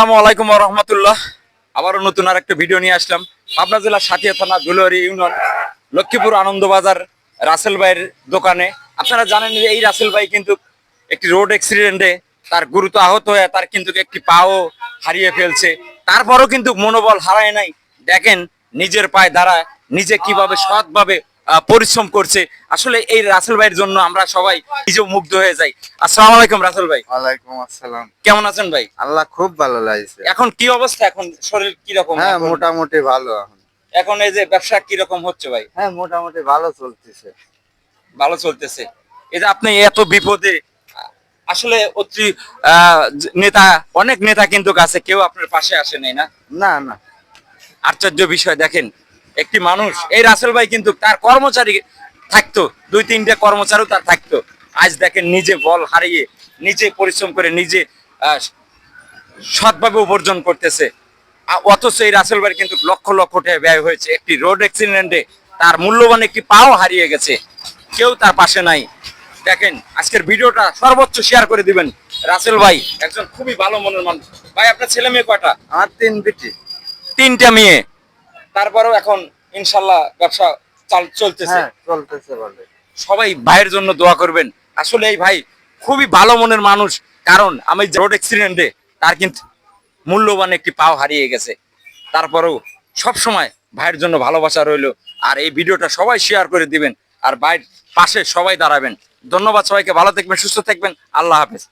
আসসালামু আলাইকুম ওয়া রাহমাতুল্লাহ। আবারও নতুন আরেকটা ভিডিও নিয়ে আসলাম। পাবনা জেলার সাথিয়া থানা দুলুয়ারি ইউনিয়ন লক্ষ্মীপুর আনন্দবাজার রাসেল ভাইয়ের দোকানে। আপনারা জানেন যে এই রাসেল ভাই কিন্তু একটি রোড অ্যাক্সিডেন্টে তার গুরুতর আহত হয়ে তার কিন্তু একটি পাও হারিয়ে ফেলছে। তারপরও কিন্তু মনোবল হারায় নাই। দেখেন নিজের পায়ে দাঁড়ায়, নিজে কিভাবে সৎভাবে পরিশ্রম করছে। আসলে এই রাসেল ভাইয়ের জন্য আমরা সবাই নিজেও মুগ্ধ হয়ে যাই। আসসালামু আলাইকুম রাসেল ভাই। ওয়ালাইকুম আসসালাম। কেমন আছেন ভাই? আল্লাহ খুব ভালো লাগছে। এখন কি অবস্থা? এখন শরীর কি রকম? হ্যাঁ, এখন মোটামুটি ভালো এখন। এখন এই যে ব্যবসা কি রকম হচ্ছে ভাই? হ্যাঁ, মোটামুটি ভালো চলতেছে। ভালো চলতেছে। এই যে আপনি এত বিপদে আসলে অতি নেতা, অনেক নেতা কিন্তু আছে, কেউ আপনার পাশে আসে নাই না? না না, আশ্চর্য বিষয় দেখেন, একটি মানুষ এই রাসেল ভাই কিন্তু তার কর্মচারী থাকতো, দুই তিনটা কর্মচারীও তার থাকতো। আজ দেখেন নিজে বল হারিয়ে, নিজে পরিশ্রম করে, নিজে আহ, সৎভাবে উপার্জন করতেছে। অথচ এই রাসেল ভাই কিন্তু লক্ষ লক্ষ টাকা ব্যয় হয়েছে একটি রোড অ্যাক্সিডেন্টে, তার মূল্যবান একটি পাও হারিয়ে গেছে, কেউ তার পাশে নাই। দেখেন আজকের ভিডিওটা সর্বোচ্চ শেয়ার করে দিবেন। রাসেল ভাই একজন খুবই ভালো মনের মানুষ। ভাই আপনার ছেলে মেয়ে কয়টা? আমার 3 বিটি। তিনটা মেয়ে। তারপরেও এখন ইনশাল্লাহ ব্যবসা চলতেছে। হ্যাঁ, চলতেছে ভালো। সবাই ভাইয়ের জন্য দোয়া করবেন। আসলে এই ভাই খুবই ভালো মনের মানুষ, কারণ আমি রোড অ্যাক্সিডেন্টে তার কিন্তু মূল্যবান একটি পাও হারিয়ে গেছে। তারপরেও সব সময় ভাইয়ের জন্য ভালোবাসা রইলো। আর এই ভিডিওটা সবাই শেয়ার করে দিবেন, আর ভাইয়ের পাশে সবাই দাঁড়াবেন। ধন্যবাদ সবাইকে, ভালো থাকবেন, সুস্থ থাকবেন, আল্লাহ হাফেজ।